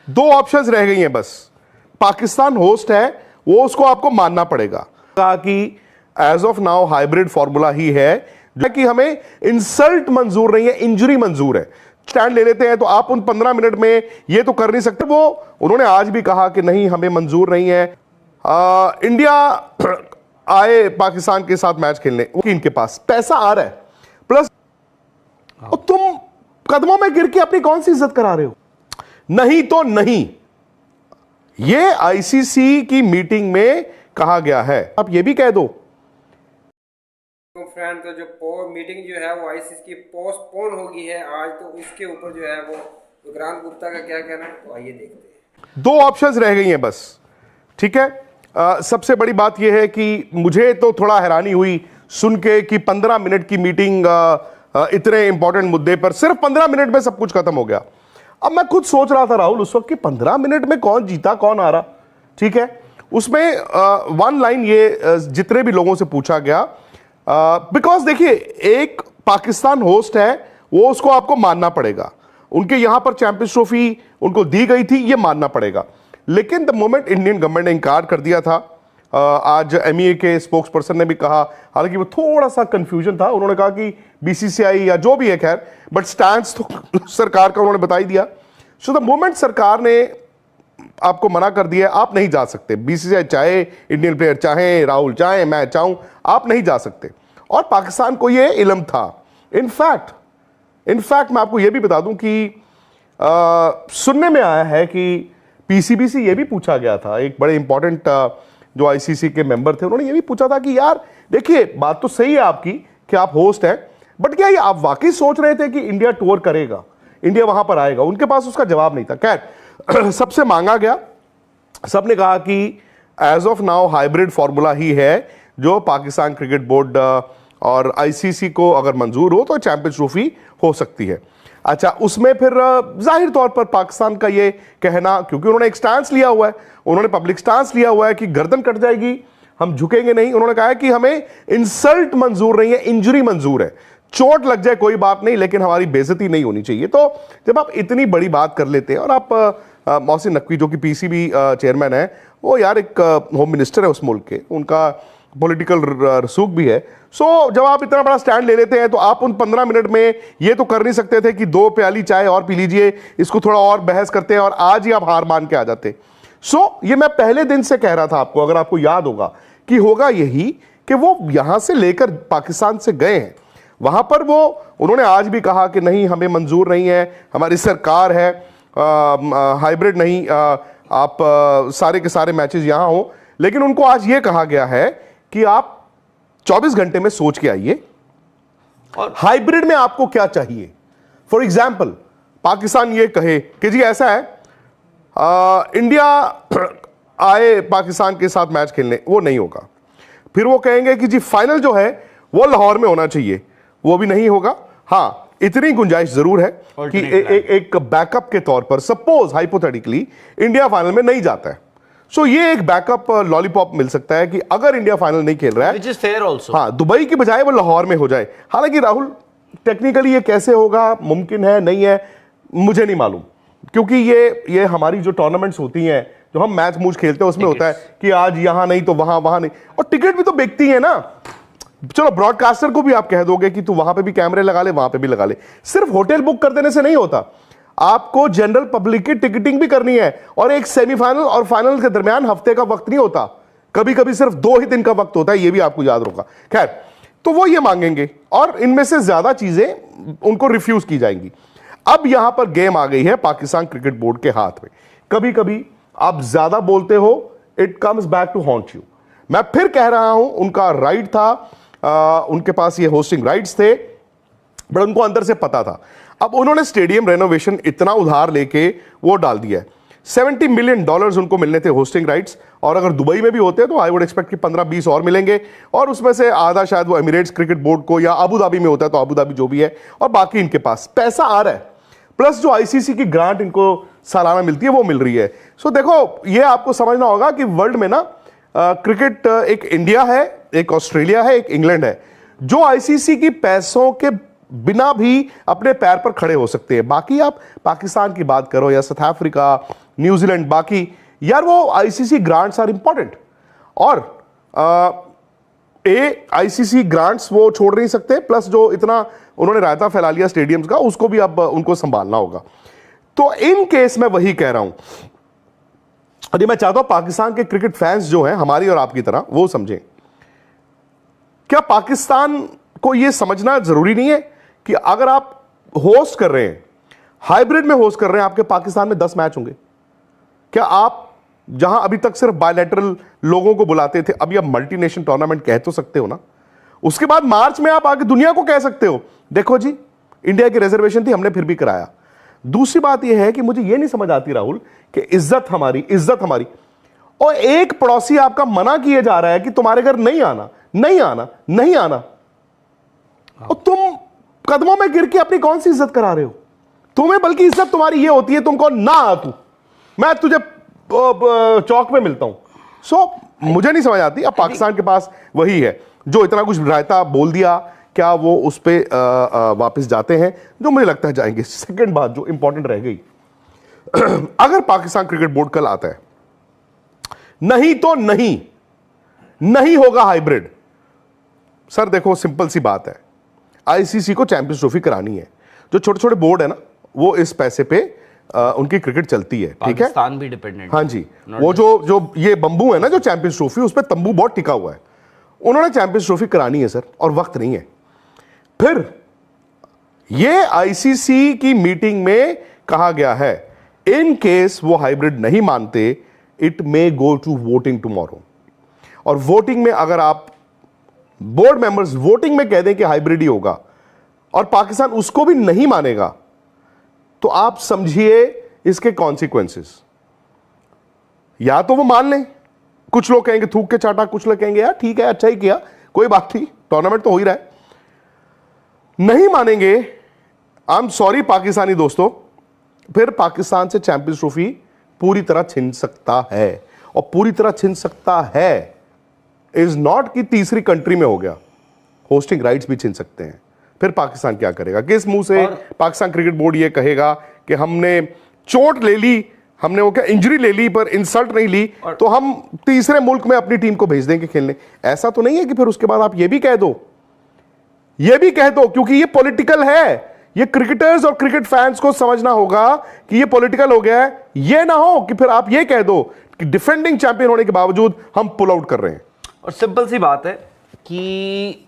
दो ऑप्शंस रह गई हैं बस। पाकिस्तान होस्ट है, वो उसको आपको मानना पड़ेगा। कहा कि as of now hybrid formula ही है कि हमें इंसल्ट मंजूर नहीं है, इंजरी मंजूर है। स्टैंड ले लेते हैं तो आप उन 15 मिनट में ये तो कर नहीं सकते। वो उन्होंने आज भी कहा कि नहीं, हमें मंजूर नहीं है इंडिया आए पाकिस्तान के साथ मैच खेलने। इनके पास पैसा आ रहा है, प्लस तुम कदमों में गिर के अपनी कौन सी इज्जत करा रहे हो? नहीं तो नहीं। ये आईसीसी की मीटिंग में कहा गया है, आप ये भी कह दो। फ्रेंड, तो जो मीटिंग जो है वो आईसीसी की पोस्टपोन होगी है आज, तो इसके ऊपर जो है वो विक्रांत गुप्ता का क्या कहना है, तो आइए देखते हैं। दो ऑप्शंस रह गई हैं बस, ठीक है। सबसे बड़ी बात यह है कि मुझे तो थोड़ा हैरानी हुई सुन के कि 15 मिनट की मीटिंग, इतने इंपॉर्टेंट मुद्दे पर सिर्फ 15 मिनट में सब कुछ खत्म हो गया। अब मैं खुद सोच रहा था राहुल उस वक्त कि 15 मिनट में कौन जीता कौन हारा, ठीक है। उसमें वन लाइन ये जितने भी लोगों से पूछा गया, बिकॉज देखिए एक पाकिस्तान होस्ट है, वो उसको आपको मानना पड़ेगा। उनके यहां पर चैंपियंस ट्रॉफी उनको दी गई थी, ये मानना पड़ेगा। लेकिन द मोमेंट इंडियन गवर्नमेंट ने इंकार कर दिया था, आज एमईए के स्पोक्स पर्सन ने भी कहा, हालांकि वो थोड़ा सा कंफ्यूजन था, उन्होंने कहा कि बीसीसीआई या जो भी है, खैर बट स्टैंड तो सरकार का उन्होंने बता ही दिया। सो द मोमेंट सरकार ने आपको मना कर दिया, आप नहीं जा सकते। बीसीसीआई चाहे इंडियन प्लेयर चाहे, राहुल चाहे, मैं चाहूं, आप नहीं जा सकते। और पाकिस्तान को यह इल्म था। इनफैक्ट मैं आपको यह भी बता दूं कि सुनने में आया है कि पीसीबी से यह भी पूछा गया था, एक बड़े इंपॉर्टेंट जो आईसीसी के मेंबर थे, उन्होंने यह भी पूछा था कि यार देखिए बात तो सही है आपकी कि आप होस्ट हैं, बट क्या ये आप वाकई सोच रहे थे कि इंडिया टूर करेगा, इंडिया वहां पर आएगा? उनके पास उसका जवाब नहीं था। खैर सबसे मांगा गया, सबने कहा कि as of now hybrid formula ही है, जो पाकिस्तान क्रिकेट बोर्ड और आईसीसी को अगर मंजूर हो तो चैंपियंस ट्रॉफी हो सकती है। अच्छा, उसमें फिर जाहिर तौर पर पाकिस्तान का ये कहना, क्योंकि उन्होंने एक स्टांस लिया हुआ है, उन्होंने पब्लिक स्टांस लिया हुआ है कि गर्दन कट जाएगी, हम झुकेंगे नहीं। उन्होंने कहा है कि हमें इंसल्ट मंजूर नहीं है, इंजरी मंजूर है। चोट लग जाए कोई बात नहीं, लेकिन हमारी बेइज्जती नहीं होनी चाहिए। तो जब आप इतनी बड़ी बात कर लेते हैं, और आप मोहसिन नकवी जो कि पीसीबी चेयरमैन है, वो यार एक होम मिनिस्टर है उस मुल्क के, उनका पॉलिटिकल रसूख भी है। सो जब आप इतना बड़ा स्टैंड ले लेते हैं तो आप उन 15 मिनट में ये तो कर नहीं सकते थे कि 2 प्याली चाय और पी लीजिए, इसको थोड़ा और बहस करते हैं और आज ही आप हार मान के आ जाते। सो ये मैं पहले दिन से कह रहा था आपको, अगर आपको याद होगा, कि होगा यही कि वो यहां से लेकर पाकिस्तान से गए हैं, वहां पर वो उन्होंने आज भी कहा कि नहीं, हमें मंजूर नहीं है, हमारी सरकार है, हाइब्रिड नहीं, आप सारे के सारे मैचेस यहां हो। लेकिन उनको आज ये कहा गया है कि आप 24 घंटे में सोच के आइए और हाइब्रिड में आपको क्या चाहिए। फॉर एग्जाम्पल पाकिस्तान ये कहे कि जी ऐसा है, इंडिया आए पाकिस्तान के साथ मैच खेलने, वो नहीं होगा। फिर वो कहेंगे कि जी फाइनल जो है वो लाहौर में होना चाहिए, वो भी नहीं होगा। हाँ, इतनी गुंजाइश जरूर है कि एक बैकअप के तौर पर सपोज हाइपोथेटिकली इंडिया फाइनल में नहीं जाता है, सो ये एक बैकअप लॉलीपॉप मिल सकता है कि अगर इंडिया फाइनल नहीं खेल रहा है, which is fair also. हाँ, दुबई की बजाय वो लाहौर में हो जाए। हालांकि राहुल टेक्निकली ये कैसे होगा, मुमकिन है नहीं है, मुझे नहीं मालूम, क्योंकि ये हमारी जो टूर्नामेंट्स होती हैं, जो हम मैच मूच खेलते हैं, उसमें होता है कि आज यहां नहीं तो वहां नहीं, और टिकट भी तो बिकती है ना। चलो ब्रॉडकास्टर को भी आप कह दोगे कि तू वहां पे भी कैमरे लगा ले, वहां पे भी लगा ले। सिर्फ होटल बुक कर देने से नहीं होता, आपको जनरल पब्लिक की टिकटिंग भी करनी है। और एक सेमीफाइनल और फाइनल के दरमियान हफ्ते का वक्त नहीं होता, कभी कभी सिर्फ 2 ही दिन का वक्त होता है, ये भी आपको याद होगा। खैर, तो वो ये मांगेंगे और इनमें से ज्यादा चीजें उनको रिफ्यूज की जाएंगी। अब यहां पर गेम आ गई है पाकिस्तान क्रिकेट बोर्ड के हाथ में। कभी कभी आप ज्यादा बोलते हो, it comes back to haunt you. मैं फिर कह रहा हूं, उनका राइट था, उनके पास ये होस्टिंग राइट्स थे, बट उनको अंदर से पता था। अब उन्होंने स्टेडियम रेनोवेशन इतना उधार लेके वो डाल दिया है, $70 मिलियन उनको मिलने थे होस्टिंग राइट्स, और अगर दुबई में भी होते तो आई वुड एक्सपेक्ट कि 15-20 और मिलेंगे, और उसमें से आधा शायद वो एमिरेट्स क्रिकेट बोर्ड को, या अबू धाबी में होता है तो अबू धाबी जो भी है, और बाकी इनके पास पैसा आ रहा है। प्लस जो आईसीसी की ग्रांट इनको सालाना मिलती है वो मिल रही है। सो देखो, ये आपको समझना होगा कि वर्ल्ड में ना क्रिकेट एक इंडिया है, एक ऑस्ट्रेलिया है, एक इंग्लैंड है, जो आईसीसी की पैसों के बिना भी अपने पैर पर खड़े हो सकते हैं। बाकी आप पाकिस्तान की बात करो या साउथ अफ्रीका, न्यूजीलैंड, बाकी यार वो आईसीसी ग्रांट्स आर इंपॉर्टेंट, और आईसीसी ग्रांट्स वो छोड़ नहीं सकते, प्लस जो इतना उन्होंने रायता फैला लिया स्टेडियम्स का, उसको भी अब उनको संभालना होगा। तो इन केस में वही कह रहा हूं, और ये मैं चाहता हूं पाकिस्तान के क्रिकेट फैंस जो हैं हमारी और आपकी तरह वो समझें, क्या पाकिस्तान को यह समझना जरूरी नहीं है कि अगर आप होस्ट कर रहे हैं, हाइब्रिड में होस्ट कर रहे हैं, आपके पाकिस्तान में 10 मैच होंगे? क्या आप जहां अभी तक सिर्फ बायलैटरल लोगों को बुलाते थे, अभी आप मल्टीनेशनल टूर्नामेंट कह तो सकते हो ना? उसके बाद मार्च में आप आगे दुनिया को कह सकते हो देखो जी इंडिया की रिजर्वेशन थी, हमने फिर भी कराया। दूसरी बात यह है कि मुझे यह नहीं समझ आती राहुल कि इज्जत हमारी, और एक पड़ोसी आपका मना किए जा रहा है कि तुम्हारे घर नहीं आना, और तुम कदमों में गिर के अपनी कौन सी इज्जत करा रहे हो? तुम्हें बल्कि इज्जत तुम्हारी ये होती है, तुमको ना आ तू, मैं तुझे चौक में मिलता हूं। सो मुझे नहीं समझ आती। अब पाकिस्तान के पास वही है जो इतना कुछ रायता बोल दिया, क्या वो उस पर वापस जाते हैं? जो मुझे लगता है जाएंगे। सेकंड बात जो इंपॉर्टेंट रह गई, अगर पाकिस्तान क्रिकेट बोर्ड कल आता है, नहीं तो नहीं होगा हाइब्रिड। सर देखो सिंपल सी बात है, आईसीसी को चैंपियंस ट्रॉफी करानी है, जो छोटे छोटे बोर्ड है ना वो इस पैसे पे उनकी क्रिकेट चलती है, ठीक है? पाकिस्तान भी डिपेंडेंट, हाँ जी, वो जो ये बंबू है ना जो चैंपियंस ट्रॉफी, उस पर तंबू बहुत टिका हुआ है। उन्होंने चैंपियंस ट्रॉफी करानी है सर, और वक्त नहीं है। फिर ये आईसीसी की मीटिंग में कहा गया है, इन केस वो हाइब्रिड नहीं मानते, it may go to voting tomorrow, और वोटिंग में अगर आप बोर्ड मेंबर्स वोटिंग में कह दें कि हाइब्रिड ही होगा और पाकिस्तान उसको भी नहीं मानेगा, तो आप समझिए इसके कॉन्सिक्वेंसेस। या तो वो मान लें, कुछ लोग कहेंगे थूक के चाटा, कुछ लोग कहेंगे यार ठीक है अच्छा ही किया, कोई बात नहीं, टूर्नामेंट तो हो ही रहा है। नहीं मानेंगे, आई एम सॉरी पाकिस्तानी दोस्तों, फिर पाकिस्तान से चैंपियंस ट्रॉफी पूरी तरह छिन सकता है। और पूरी तरह छिन सकता है इज नॉट कि तीसरी कंट्री में हो गया, होस्टिंग राइट्स भी छिन सकते हैं। फिर पाकिस्तान क्या करेगा? किस मुंह से पाकिस्तान क्रिकेट बोर्ड ये कहेगा कि हमने चोट ले ली, हमने वो क्या इंजरी ले ली पर इंसल्ट नहीं ली, तो हम तीसरे मुल्क में अपनी टीम को भेज देंगे खेलने? ऐसा तो नहीं है कि फिर उसके बाद आप ये भी कह दो, क्योंकि ये पॉलिटिकल है। ये क्रिकेटर्स और क्रिकेट फैंस को समझना होगा कि ये पॉलिटिकल हो गया है। ये ना हो कि फिर आप ये कह दो कि डिफेंडिंग चैंपियन होने के बावजूद हम पुल आउट कर रहे हैं। और सिंपल सी बात है कि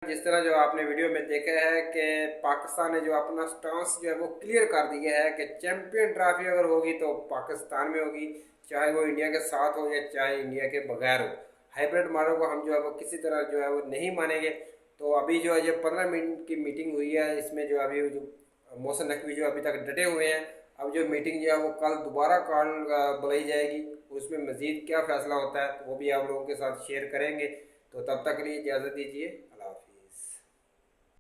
जिस तरह जो आपने वीडियो में देखा है कि पाकिस्तान ने जो अपना स्टांस जो है वो क्लियर कर दिया है कि चैंपियन ट्रॉफी अगर होगी तो पाकिस्तान में होगी, चाहे वो इंडिया के साथ हो या चाहे इंडिया के बगैर हो। हाइब्रिड मॉडल को हम जो है वो किसी तरह जो है वो नहीं मानेंगे। तो अभी जो है ये 15 मिनट की मीटिंग हुई है, इसमें जो अभी जो मोहसिन नकवी जो अभी तक डटे हुए हैं, अब जो मीटिंग जो है वो कल दोबारा कॉल बुलाई जाएगी, उसमें मज़ीद क्या फ़ैसला होता है तो वो भी आप लोगों के साथ शेयर करेंगे। तो तब तक के लिए इजाज़त दीजिए।